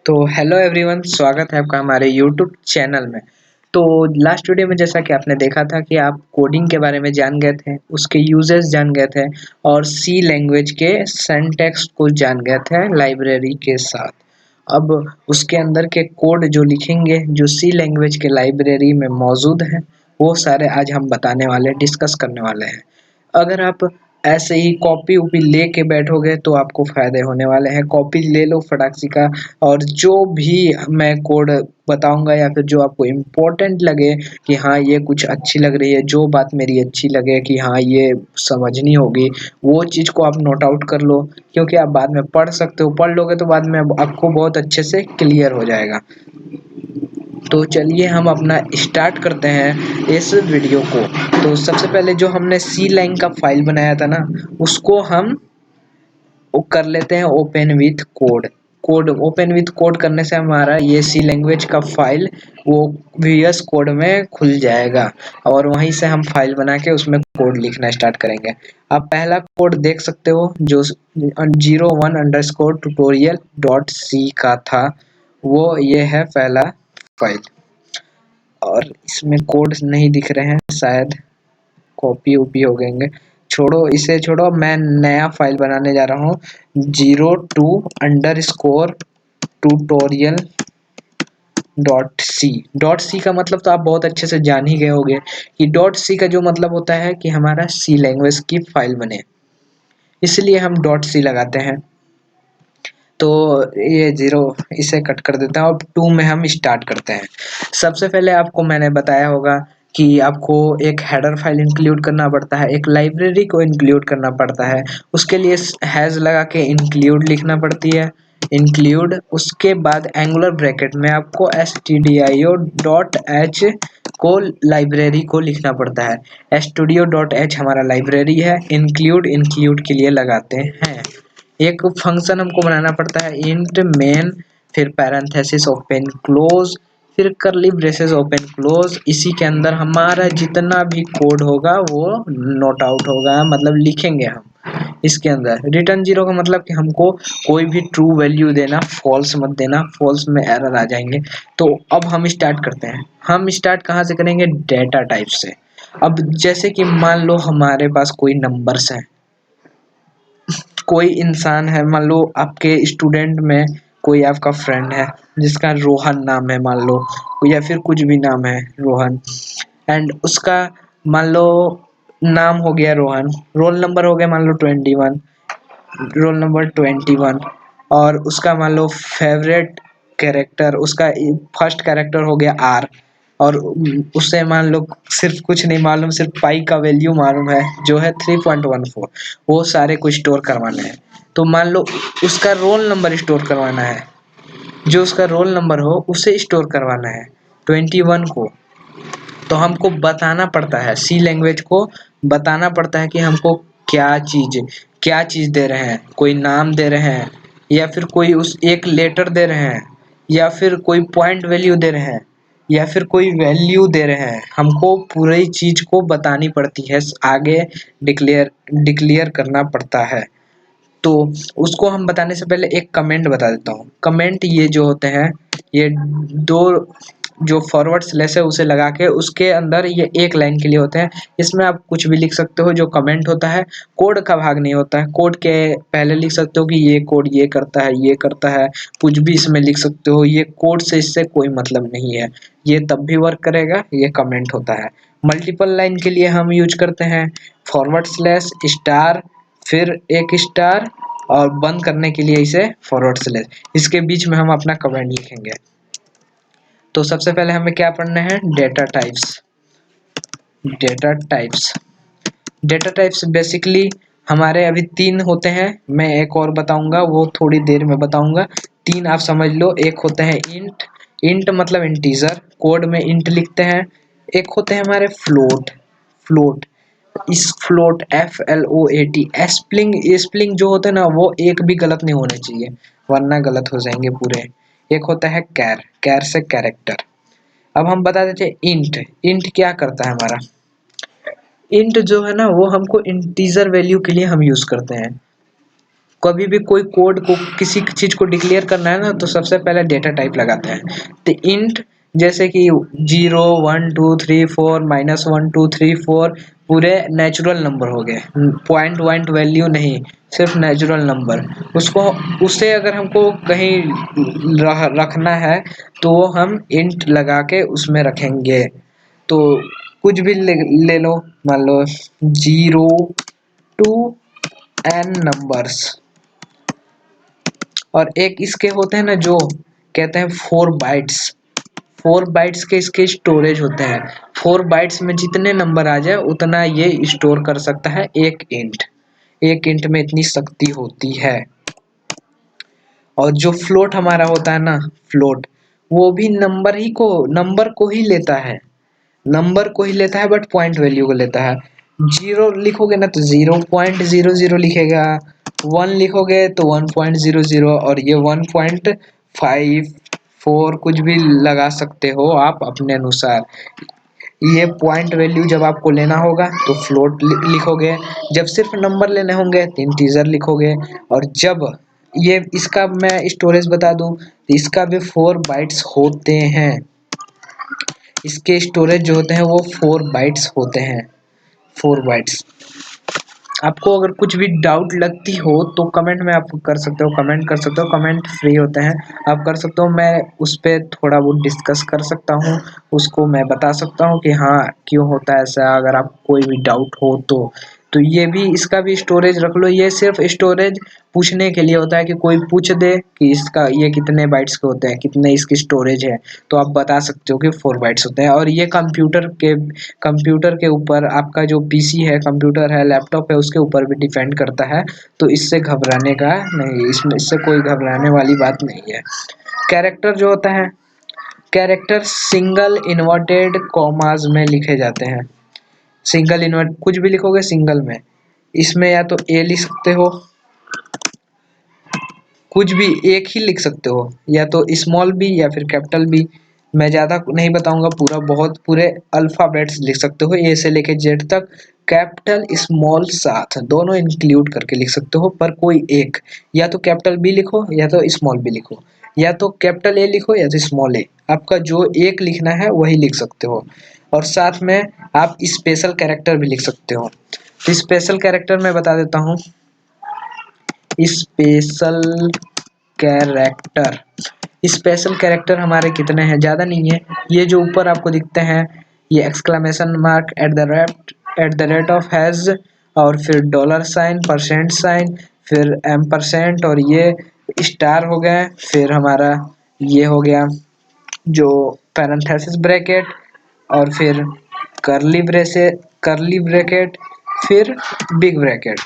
तो hello everyone, स्वागत है आपका हमारे यूट्यूब चैनल में। तो लास्ट वीडियो में जैसा कि आपने देखा था कि आप कोडिंग के बारे में जान गए थे, उसके यूजेस जान गए थे और सी लैंग्वेज के सिंटैक्स को जान गए थे लाइब्रेरी के साथ। अब उसके अंदर के कोड जो लिखेंगे जो सी लैंग्वेज के लाइब्रेरी में मौजूद हैं, वो सारे आज हम बताने वाले डिस्कस करने वाले हैं। अगर आप ऐसे ही कॉपी वॉपी लेके बैठोगे तो आपको फायदे होने वाले हैं। कॉपी ले लो फटाक सी का, और जो भी मैं कोड बताऊंगा या फिर जो आपको इम्पोर्टेंट लगे कि हाँ ये कुछ अच्छी लग रही है, जो बात मेरी अच्छी लगे कि हाँ ये समझनी होगी, वो चीज़ को आप नोट आउट कर लो, क्योंकि आप बाद में पढ़ सकते हो। पढ़ लोगे तो बाद में आपको बहुत अच्छे से क्लियर हो जाएगा। तो चलिए हम अपना स्टार्ट करते हैं इस वीडियो को। तो सबसे पहले जो हमने सी लाइन का फाइल बनाया था ना, उसको हम वो कर लेते हैं open with code. Code open with code करने से हमारा ये सी लैंग्वेज का फाइल वो VS कोड में खुल जाएगा, और वहीं से हम फाइल बना के उसमें कोड लिखना स्टार्ट करेंगे। आप पहला कोड देख सकते हो जो 01_tutorial.c का था, वो ये है पहला फाइल। और इसमें कोड नहीं दिख रहे हैं, शायद कॉपी ओपी हो गएंगे। छोड़ो, इसे छोड़ो, मैं नया फाइल बनाने जा रहा हूँ 02_tutorial.c। डॉट सी का मतलब तो आप बहुत अच्छे से जान ही गए होंगे कि डॉट सी का जो मतलब होता है कि हमारा सी लैंग्वेज की फाइल बने, इसलिए हम डॉट सी लगाते हैं। तो ये जीरो इसे कट कर देता हूँ। अब 2 में हम स्टार्ट करते हैं। सबसे पहले आपको मैंने बताया होगा कि आपको एक हेडर फाइल इंक्लूड करना पड़ता है, एक लाइब्रेरी को इंक्लूड करना पड़ता है। उसके लिए हैज लगा के इंक्लूड लिखना पड़ती है, इंक्लूड। उसके बाद एंगुलर ब्रैकेट में आपको stdio.h को लाइब्रेरी को लिखना पड़ता है। studio.h हमारा लाइब्रेरी है, इंक्लूड के लिए लगाते हैं। एक फंक्शन हमको बनाना पड़ता है इंट मेन, फिर पैरेंथेसिस ओपन क्लोज, फिर करली ब्रेसेस ओपन क्लोज। इसी के अंदर हमारा जितना भी कोड होगा वो नोट आउट होगा, मतलब लिखेंगे हम इसके अंदर। रिटर्न जीरो का मतलब कि हमको कोई भी ट्रू वैल्यू देना, फॉल्स मत देना, फॉल्स में एरर आ जाएंगे। तो अब हम स्टार्ट करते हैं। हम स्टार्ट कहाँ से करेंगे? डेटा टाइप से। अब जैसे कि मान लो हमारे पास कोई नंबर्स हैं, कोई इंसान है, मान लो आपके स्टूडेंट में कोई आपका फ्रेंड है जिसका रोहन नाम है मान लो, या फिर कुछ भी नाम है रोहन, एंड उसका मान लो नाम हो गया रोहन, रोल नंबर हो गया मान लो 21, रोल नंबर 21, और उसका मान लो फेवरेट कैरेक्टर, उसका फर्स्ट कैरेक्टर हो गया आर, और उससे मान लो सिर्फ कुछ नहीं मालूम, सिर्फ पाई का वैल्यू मालूम है जो है 3.14। वो सारे को स्टोर करवाने हैं। तो मान लो उसका रोल नंबर स्टोर करवाना है, जो उसका रोल नंबर हो उसे स्टोर करवाना है 21 को। तो हमको बताना पड़ता है, सी लैंग्वेज को बताना पड़ता है कि हमको क्या चीज़ दे रहे हैं। कोई नाम दे रहे हैं, या फिर कोई उस एक लेटर दे रहे हैं, या फिर कोई पॉइंट वैल्यू दे रहे हैं, या फिर कोई वैल्यू दे रहे हैं। हमको पूरी चीज़ को बतानी पड़ती है, आगे डिक्लेयर करना पड़ता है। तो उसको हम बताने से पहले एक कमेंट बता देता हूँ। कमेंट ये जो होते हैं, ये दो जो फॉरवर्ड स्लैश है उसे लगा के उसके अंदर ये एक लाइन के लिए होते हैं। इसमें आप कुछ भी लिख सकते हो। जो कमेंट होता है कोड का भाग नहीं होता है। कोड के पहले लिख सकते हो कि ये कोड ये करता है, ये करता है, कुछ भी इसमें लिख सकते हो। ये कोड से इससे कोई मतलब नहीं है, ये तब भी वर्क करेगा। ये कमेंट होता है। मल्टीपल लाइन के लिए हम यूज करते हैं फॉरवर्ड स्लैश स्टार, फिर एक स्टार, और बंद करने के लिए इसे फॉरवर्ड स्लैश। इसके बीच में हम अपना कमेंट लिखेंगे। तो सबसे पहले हमें क्या पढ़ना है? Data types. Data types data types basically हमारे अभी 3 होते हैं। मैं एक और बताऊंगा, वो थोड़ी देर में बताऊंगा। 3 आप समझ लो। एक होते हैं इंट, इंट मतलब इंटीजर, कोड में इंट लिखते हैं। एक होते हैं हमारे फ्लोट, फ्लोट इस फ्लोट FLOAT। स्प्लिंग जो होते हैं ना, वो एक भी गलत नहीं होने चाहिए, वरना गलत हो जाएंगे पूरे। एक होता है कैर, कैर से कैरेक्टर। अब हम बता देते हैं इंट। इंट क्या करता है हमारा? इंट जो है ना, वो हमको इंटीजर वैल्यू के लिए हम यूज करते हैं। कभी भी कोई कोड को किसी चीज को डिक्लेयर करना है ना तो सबसे पहले डेटा टाइप लगाते हैं। तो इंट जैसे कि 0 1 2 3 4 -1 2 3 4 पूरे नेचुरल नंबर हो गए, पॉइंट वाइंट वैल्यू नहीं, सिर्फ नेचुरल नंबर। उसको उसे अगर हमको कहीं रखना है तो वो हम इंट लगा के उसमें रखेंगे। तो कुछ भी ले लो, मान लो 0 to n नंबर्स। और एक इसके होते हैं ना जो कहते हैं 4 बाइट्स, 4 बाइट्स के इसके स्टोरेज होते हैं। 4 बाइट्स में जितने नंबर आ जाए उतना ये स्टोर कर सकता है एक इंट। एक इंट में इतनी शक्ति होती है। और जो फ्लोट हमारा होता है ना, फ्लोट, वो भी नंबर को ही लेता है, नंबर को ही लेता है बट पॉइंट वैल्यू को लेता है। 0 लिखोगे ना तो 0.00 लिखेगा, 1 लिखोगे तो 1.00, और ये 1.54 कुछ भी लगा सकते हो आप अपने अनुसार। ये पॉइंट वैल्यू जब आपको लेना होगा तो फ्लोट लिखोगे, जब सिर्फ नंबर लेने होंगे तो इंटीजर लिखोगे। और जब ये इसका मैं स्टोरेज बता दूं तो इसका भी 4 बाइट्स होते हैं। इसके स्टोरेज जो होते हैं वो 4 बाइट्स होते हैं, 4 बाइट्स। आपको अगर कुछ भी डाउट लगती हो तो कमेंट में आप कर सकते हो, कमेंट कर सकते हो, कमेंट फ्री होते हैं, आप कर सकते हो। मैं उस पर थोड़ा बहुत डिस्कस कर सकता हूँ, उसको मैं बता सकता हूँ कि हाँ क्यों होता है ऐसा, अगर आप कोई भी डाउट हो तो ये भी, इसका भी स्टोरेज रख लो। ये सिर्फ स्टोरेज पूछने के लिए होता है कि कोई पूछ दे कि इसका ये कितने बाइट्स के होते हैं, कितने इसकी स्टोरेज है, तो आप बता सकते हो कि 4 बाइट्स होते हैं। और ये कंप्यूटर के ऊपर, आपका जो पीसी है, कंप्यूटर है, लैपटॉप है, उसके ऊपर भी डिपेंड करता है। तो इससे घबराने का नहीं, इससे कोई घबराने वाली बात नहीं है। कैरेक्टर जो होता है, कैरेक्टर सिंगल इन्वर्टेड कॉमास में लिखे जाते हैं। सिंगल इन्वर्ट कुछ भी लिखोगे सिंगल में, इसमें या तो ए लिख सकते हो, कुछ भी एक ही लिख सकते हो, या तो स्मॉल बी या फिर कैपिटल बी। मैं ज़्यादा नहीं बताऊंगा, पूरे अल्फ़ाबेट्स लिख सकते हो, ए से लेके जेड तक, कैपिटल स्मॉल साथ दोनों इंक्लूड करके लिख सकते हो। पर कोई एक, या तो कैपिटल बी लिखो या तो स्मॉल बी लिखो, या तो कैपिटल ए लिखो या तो स्मॉल ए, आपका जो एक लिखना है वही लिख सकते हो। और साथ में आप स्पेशल कैरेक्टर भी लिख सकते हो। तो स्पेशल कैरेक्टर मैं बता देता हूँ। स्पेशल कैरेक्टर, स्पेशल कैरेक्टर हमारे कितने हैं, ज़्यादा नहीं है। ये जो ऊपर आपको दिखते हैं, ये exclamation mark, at the rate of has, और फिर $, %, फिर %, और ये स्टार हो गए। फिर हमारा ये हो गया जो पैरेंथेसिस ब्रैकेट, और फिर करली ब्रैकेट, फिर बिग ब्रैकेट।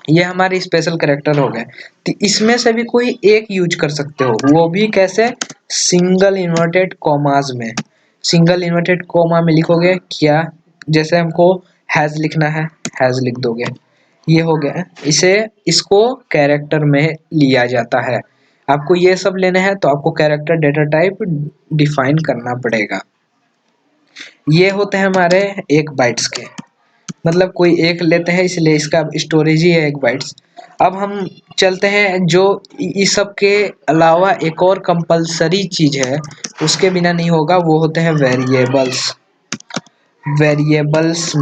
ये हमारे स्पेशल कैरेक्टर हो गए। तो इसमें से भी कोई एक यूज कर सकते हो, वो भी कैसे, सिंगल इन्वर्टेड कॉमास में। सिंगल इन्वर्टेड कॉमा में लिखोगे क्या, जैसे हमको हैज लिखना है, हैज लिख दोगे, ये हो गया। इसको कैरेक्टर में लिया जाता है। आपको ये सब लेने हैं तो आपको कैरेक्टर डेटा टाइप डिफाइन करना पड़ेगा। ये होते हैं हमारे 1 बाइट्स के, मतलब कोई एक लेते हैं इसलिए इसका स्टोरेज ही है 1 बाइट्स। अब हम चलते हैं, जो इस सब के अलावा एक और कंपलसरी चीज है, उसके बिना नहीं होगा, वो होते हैं वेरिएबल्स। वेरिएबल्स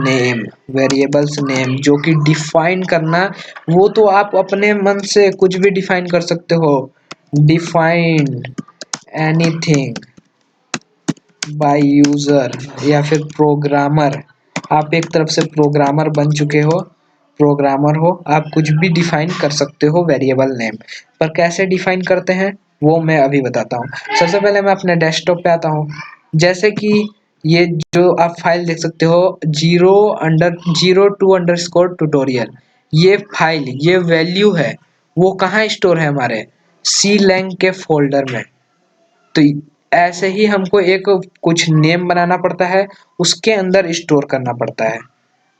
नेम जो कि डिफाइन करना, वो तो आप अपने मन से कुछ भी डिफाइन कर सकते हो। डिफाइन एनीथिंग बाय यूजर या फिर प्रोग्रामर। आप एक तरफ से प्रोग्रामर बन चुके हो, प्रोग्रामर हो, आप कुछ भी डिफाइन कर सकते हो वेरिएबल नेम। पर कैसे डिफाइन करते हैं वो मैं अभी बताता हूँ। सबसे पहले मैं अपने डेस्कटॉप पे आता हूँ। जैसे कि ये जो आप फाइल देख सकते हो, 0.02_tutorial, ये फाइल, ये वैल्यू है, वो कहाँ स्टोर है, हमारे सी लैंग के फोल्डर में। तो ऐसे ही हमको एक कुछ नेम बनाना पड़ता है, उसके अंदर स्टोर करना पड़ता है।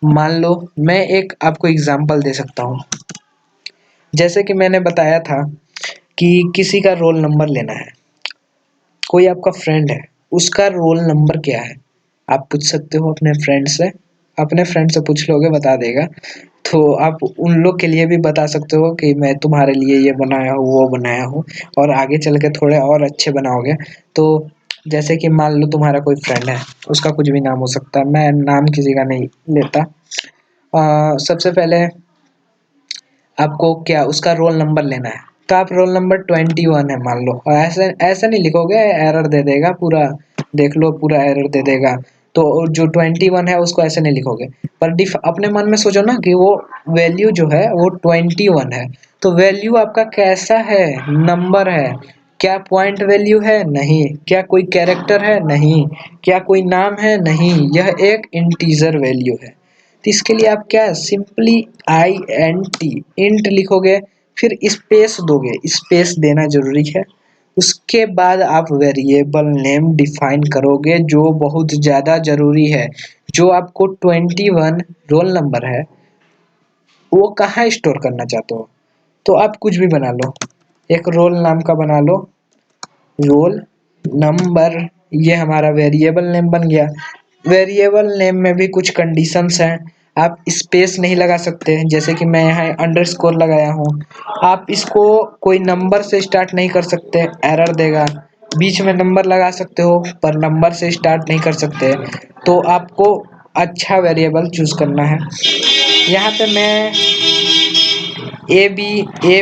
मान लो मैं एक आपको एग्जांपल दे सकता हूँ। जैसे कि मैंने बताया था कि किसी का रोल नंबर लेना है, कोई आपका फ्रेंड है, उसका रोल नंबर क्या है, आप पूछ सकते हो अपने फ्रेंड से। अपने फ्रेंड से पूछ लोगे बता देगा। तो आप उन लोग के लिए भी बता सकते हो कि मैं तुम्हारे लिए ये बनाया हूँ वो बनाया हूँ, और आगे चल के थोड़े और अच्छे बनाओगे। तो जैसे कि मान लो तुम्हारा कोई फ्रेंड है, उसका कुछ भी नाम हो सकता है, मैं नाम किसी का नहीं लेता। सबसे पहले आपको क्या उसका रोल नंबर लेना है, तो आप रोल नंबर 21 है मान लो, और ऐसे ऐसे नहीं लिखोगे, एरर दे देगा पूरा, देख लो पूरा एरर दे देगा। तो जो 21 है उसको ऐसे नहीं लिखोगे, पर डिफ अपने मन में सोचो ना कि वो वैल्यू जो है वो 21 है, तो वैल्यू आपका कैसा है, नंबर है, क्या पॉइंट वैल्यू है, नहीं, क्या कोई कैरेक्टर है, नहीं, क्या कोई नाम है, नहीं, यह एक इंटीजर वैल्यू है। तो इसके लिए आप क्या सिंपली INT इंट लिखोगे, फिर स्पेस दोगे, स्पेस देना जरूरी है। उसके बाद आप वेरिएबल नेम डिफाइन करोगे, जो बहुत ज़्यादा जरूरी है। जो आपको 21 रोल नंबर है वो कहाँ स्टोर करना चाहते हो, तो आप कुछ भी बना लो, एक रोल नाम का बना लो, रोल नंबर, ये हमारा वेरिएबल नेम बन गया। वेरिएबल नेम में भी कुछ कंडीशंस हैं, आप स्पेस नहीं लगा सकते, जैसे कि मैं यहाँ अंडरस्कोर लगाया हूँ। आप इसको कोई नंबर से स्टार्ट नहीं कर सकते, एरर देगा। बीच में नंबर लगा सकते हो पर नंबर से स्टार्ट नहीं कर सकते। तो आपको अच्छा वेरिएबल चूज करना है। यहाँ पे मैं ए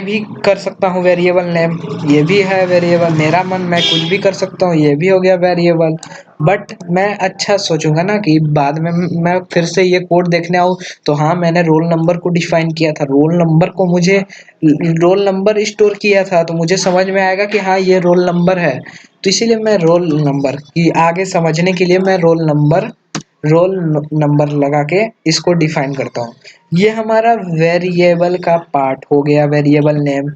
भी कर सकता हूँ वेरिएबल नेम, ये भी है वेरिएबल, मेरा मन मैं कुछ भी कर सकता हूँ, ये भी हो गया वेरिएबल। बट मैं अच्छा सोचूंगा ना कि बाद में मैं फिर से ये कोड देखने आऊँ, तो हाँ मैंने रोल नंबर को डिफाइन किया था, रोल नंबर को मुझे रोल नंबर स्टोर किया था, तो मुझे समझ में आएगा कि हाँ ये रोल नंबर है। तो इसीलिए मैं रोल नंबर की आगे समझने के लिए मैं रोल नंबर लगा के इसको डिफाइन करता हूँ। ये हमारा वेरिएबल का पार्ट हो गया, वेरिएबल नेम।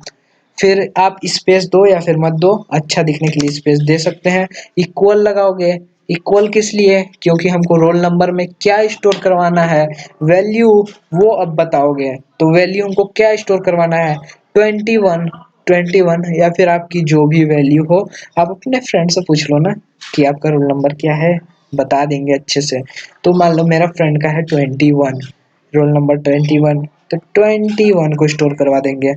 फिर आप स्पेस दो या फिर मत दो, अच्छा दिखने के लिए स्पेस दे सकते हैं। इक्वल लगाओगे, इक्वल किस लिए, क्योंकि हमको रोल नंबर में क्या स्टोर करवाना है, वैल्यू, वो अब बताओगे। तो वैल्यू हमको क्या स्टोर करवाना है, 21, 21 या फिर आपकी जो भी वैल्यू हो। आप अपने फ्रेंड से पूछ लो ना कि आपका रोल नंबर क्या है, बता देंगे अच्छे से। तो मान लो मेरा फ्रेंड का है 21, रोल नंबर 21, तो 21 को स्टोर करवा देंगे।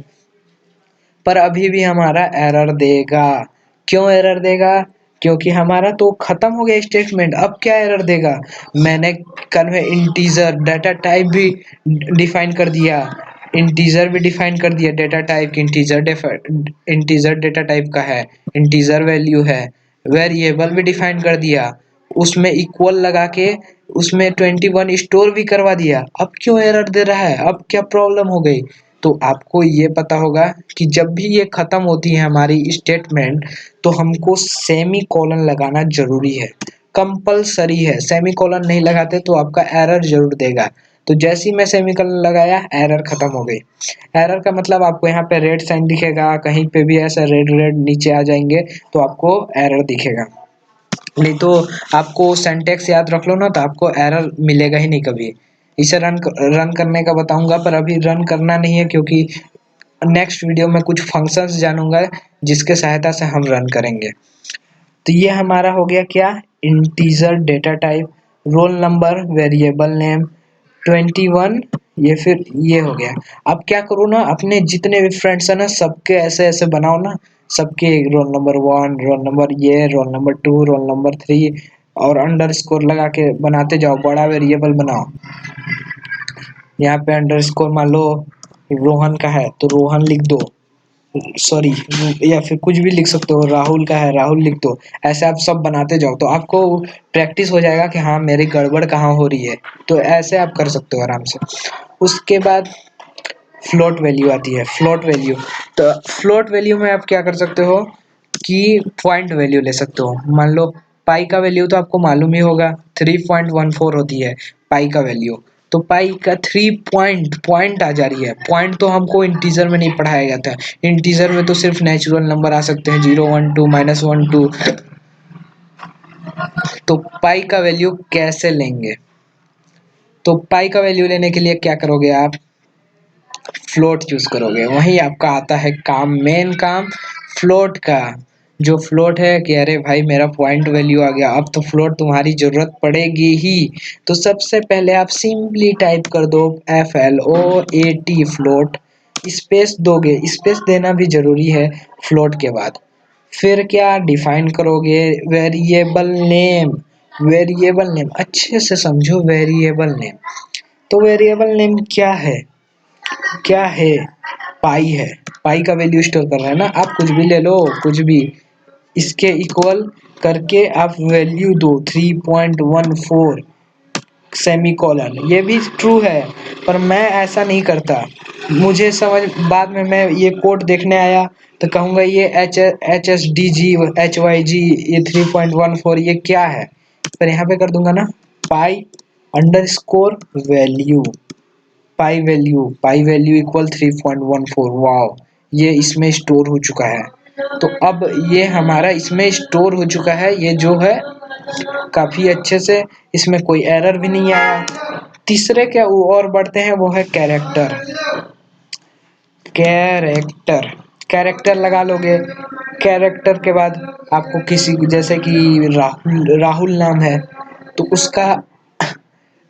पर अभी भी हमारा एरर देगा, क्यों एरर देगा, क्योंकि हमारा तो खत्म हो गया स्टेटमेंट। अब क्या एरर देगा, मैंने कन्वे इंटीजर डाटा टाइप भी डिफाइन कर दिया, इंटीजर भी डिफाइन कर दिया, data type integer data type का है, इंटीजर वैल्यू है। वेरिएबल भी डिफाइन कर दिया, उसमें इक्वल लगा के उसमें 21 स्टोर भी करवा दिया। अब क्यों एरर दे रहा है, अब क्या प्रॉब्लम हो गई। तो आपको ये पता होगा कि जब भी ये खत्म होती है हमारी स्टेटमेंट, तो हमको सेमी कॉलन लगाना जरूरी है, कंपलसरी है। सेमी कॉलन नहीं लगाते तो आपका एरर जरूर देगा। तो जैसे ही मैं सेमी कॉलन लगाया, एरर खत्म हो गई। एरर का मतलब आपको यहाँ पे रेड साइन दिखेगा, कहीं पे भी ऐसा रेड रेड नीचे आ जाएंगे तो आपको एरर दिखेगा। नहीं तो आपको सिंटैक्स याद रख लो ना, तो आपको एरर मिलेगा ही नहीं कभी। इसे रन करने का बताऊंगा, पर अभी रन करना नहीं है, क्योंकि नेक्स्ट वीडियो में कुछ फंक्शंस जानूंगा जिसके सहायता से हम रन करेंगे। तो ये हमारा हो गया क्या, integer data type, roll number, variable name, 21, ये फिर ये हो गया। अब क्या करो ना, अपने जितने भी फ्रेंड्स हैं ना सबके ऐसे ऐसे बनाओ ना, सबके रोल नंबर 1, रोल नंबर ये, रोल नंबर 2, रोल नंबर 3, और अंडर स्कोर लगा के बनाते जाओ, बड़ा वेरिएबल बनाओ। यहाँ पे अंडर स्कोर मान लो रोहन का है तो रोहन लिख दो, सॉरी, या फिर कुछ भी लिख सकते हो, राहुल का है राहुल लिख दो। ऐसे आप सब बनाते जाओ तो आपको प्रैक्टिस हो जाएगा कि हाँ मेरी गड़बड़ कहाँ हो रही है। तो ऐसे आप कर सकते हो आराम से। उसके बाद फ्लोट वैल्यू आती है, फ्लोट वैल्यू। तो फ्लोट वैल्यू में आप क्या कर सकते हो कि पॉइंट वैल्यू ले सकते हो। मान लो पाई का वैल्यू तो आपको मालूम ही होगा, 3.14 होती है पाई का वैल्यू। तो पाई का 3 पॉइंट आ जा रही है। पॉइंट तो हमको इंटीजर में नहीं पढ़ाया गया था, इंटीजर में तो सिर्फ नेचुरल नंबर आ सकते हैं, 0 1 2 -1 2। तो पाई का वैल्यू कैसे लेंगे, तो पाई का वैल्यू लेने के लिए क्या करोगे आप, फ्लोट चूज करोगे। वही आपका आता है काम, मेन काम फ्लोट का। जो फ्लोट है कि अरे भाई मेरा पॉइंट वैल्यू आ गया, अब तो फ्लोट तुम्हारी जरूरत पड़ेगी ही। तो सबसे पहले आप सिंपली टाइप कर दो FLOAT फ्लोट, स्पेस दोगे, स्पेस देना भी जरूरी है फ्लोट के बाद। फिर क्या डिफाइन करोगे, वेरिएबल नेम। वेरिएबल नेम अच्छे से समझो, वेरिएबल नेम। तो वेरिएबल नेम क्या है, क्या है, पाई है। पाई का वैल्यू स्टोर कर रहा है ना, आप कुछ भी ले लो, कुछ भी इसके इक्वल करके आप वैल्यू दो 3.14 सेमीकोलन। ये भी ट्रू है, पर मैं ऐसा नहीं करता। मुझे समझ बाद में मैं ये कोड देखने आया तो कहूँगा ये HSDG ये 3.14 ये क्या है। पर यहाँ पे कर दूंगा ना pi underscore value, pi value equal 3.14। Wow, ये इसमें स्टोर हो चुका है। तो अब ये हमारा इसमें स्टोर हो चुका है, ये जो है काफी अच्छे से, इसमें कोई एरर भी नहीं आया। तीसरे क्या और बढ़ते हैं, वो है कैरेक्टर। कैरेक्टर कैरेक्टर लगा लोगे। कैरेक्टर के बाद आपको किसी जैसे कि राहुल राहुल नाम है, तो उसका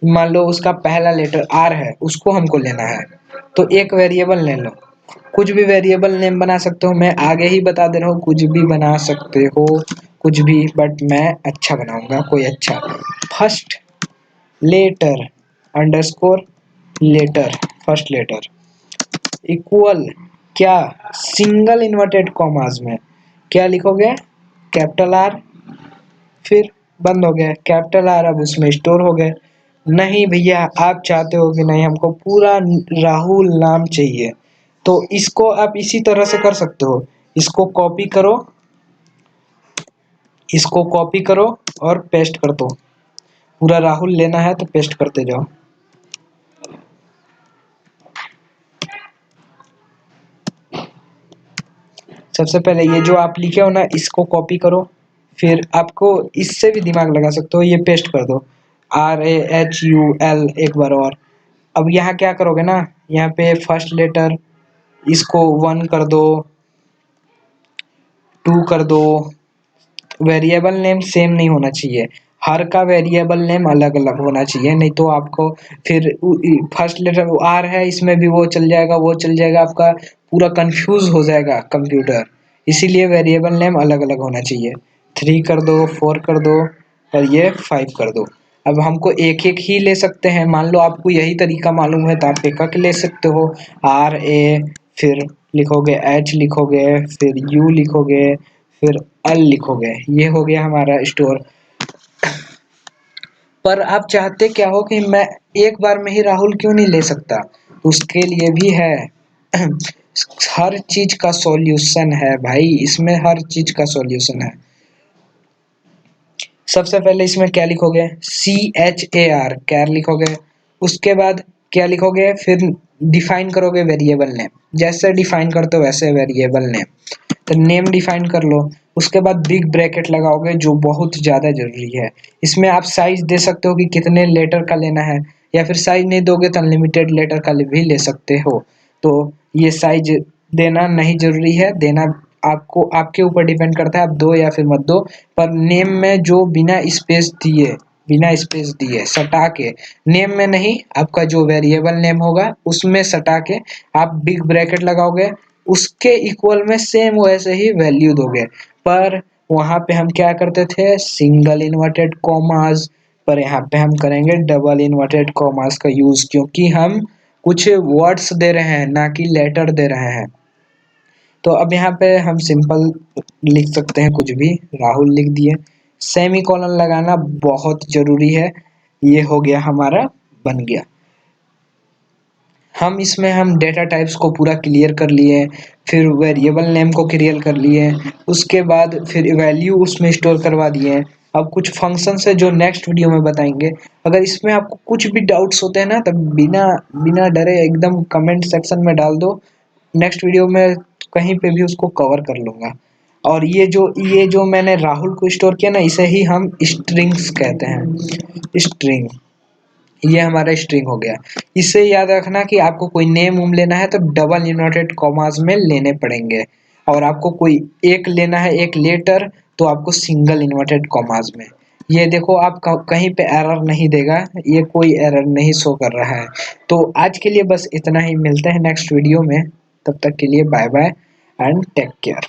मान लो उसका पहला लेटर आर है, उसको हमको लेना है। तो एक वेरिएबल ले लो, कुछ भी वेरिएबल नेम बना सकते हो, मैं आगे ही बता दे रहा हूँ, कुछ भी बना सकते हो, कुछ भी, बट मैं अच्छा बनाऊंगा, कोई अच्छा। First letter underscore letter, first letter equal क्या, सिंगल इन्वर्टेड कॉमास में क्या लिखोगे, कैपिटल आर, फिर बंद हो गया कैपिटल आर, अब उसमें स्टोर हो गए। नहीं भैया, आप चाहते हो कि नहीं हमको पूरा राहुल नाम चाहिए, तो इसको आप इसी तरह से कर सकते हो। इसको कॉपी करो, इसको कॉपी करो और पेस्ट कर दो। पूरा राहुल लेना है तो पेस्ट करते जाओ। सबसे पहले ये जो आप लिखे हो ना, इसको कॉपी करो, फिर आपको इससे भी दिमाग लगा सकते हो, ये पेस्ट कर दो RAHUL एक बार और। अब यहाँ क्या करोगे ना, यहाँ पे फर्स्ट लेटर इसको 1 कर दो, 2 कर दो। वेरिएबल नेम सेम नहीं होना चाहिए, हर का वेरिएबल नेम अलग अलग होना चाहिए, नहीं तो आपको फिर फर्स्ट लेटर आर है, इसमें भी वो चल जाएगा, वो चल जाएगा, आपका पूरा कंफ्यूज हो जाएगा कंप्यूटर। इसीलिए वेरिएबल नेम अलग अलग होना चाहिए। 3 कर दो, 4 कर दो और ये 5 कर दो। अब हमको एक एक ही ले सकते हैं, मान लो आपको यही तरीका मालूम है तो आप एक एक ले सकते हो। RA, फिर लिखोगे H लिखोगे, फिर U लिखोगे, फिर L लिखोगे, ये हो गया हमारा स्टोर। पर आप चाहते क्या हो कि मैं एक बार में ही राहुल क्यों नहीं ले सकता, उसके लिए भी है। हर चीज का सॉल्यूशन है भाई, इसमें हर चीज का सॉल्यूशन है। सबसे पहले इसमें क्या लिखोगे, CHAR कैर लिखोगे। उसके बाद क्या लिखोगे, फिर डिफाइन करोगे वेरिएबल नेम, जैसे डिफाइन करते हो वैसे वेरिएबल नेम। तो नेम डिफाइन कर लो, उसके बाद बिग ब्रैकेट लगाओगे जो बहुत ज़्यादा जरूरी है। इसमें आप साइज दे सकते हो कि कितने लेटर का लेना है, या फिर साइज नहीं दोगे तो अनलिमिटेड लेटर का भी ले सकते हो। तो ये साइज देना नहीं जरूरी है, देना आपको आपके ऊपर डिपेंड करता है, आप दो या फिर मत दो। पर नेम में जो बिना स्पेस दिए सटा के, नेम में नहीं, आपका जो वेरिएबल नेम होगा उसमें सटा के आप बिग ब्रैकेट लगाओगे, उसके इक्वल में सेम वैसे ही वैल्यू दोगे। पर वहां पे हम क्या करते थे, सिंगल इन्वर्टेड कॉमास, पर यहाँ पे हम करेंगे डबल इन्वर्टेड कॉमास का यूज, क्योंकि हम कुछ वर्ड्स दे रहे हैं ना कि लेटर दे रहे हैं। तो अब यहाँ पे हम सिंपल लिख सकते हैं, कुछ भी राहुल लिख दिए। सेमी कॉलन लगाना बहुत जरूरी है। ये हो गया हमारा, बन गया। हम इसमें हम डेटा टाइप्स को पूरा क्लियर कर लिए, फिर वेरिएबल नेम को क्लियर कर लिए, उसके बाद फिर वैल्यू उसमें स्टोर करवा दिए। अब कुछ फंक्शन है जो नेक्स्ट वीडियो में बताएंगे। अगर इसमें आपको कुछ भी डाउट्स होते हैं ना, तो बिना बिना डरे एकदम कमेंट सेक्शन में डाल दो, नेक्स्ट वीडियो में कहीं पे भी उसको कवर कर लूँगा। और ये जो मैंने राहुल को स्टोर किया ना, इसे ही हम स्ट्रिंग्स कहते हैं, स्ट्रिंग। ये हमारा स्ट्रिंग हो गया। इससे याद रखना कि आपको कोई नेम उम लेना है तो डबल इन्वर्टेड कॉमास में लेने पड़ेंगे। और आपको कोई एक लेना है एक लेटर तो आपको सिंगल इन्वर्टेड कॉमास में। ये देखो आप कहीं पे एरर नहीं देगा, ये कोई एरर नहीं शो कर रहा है। तो आज के लिए बस इतना ही, मिलते हैं नेक्स्ट वीडियो में, तब तक के लिए bye bye and take care.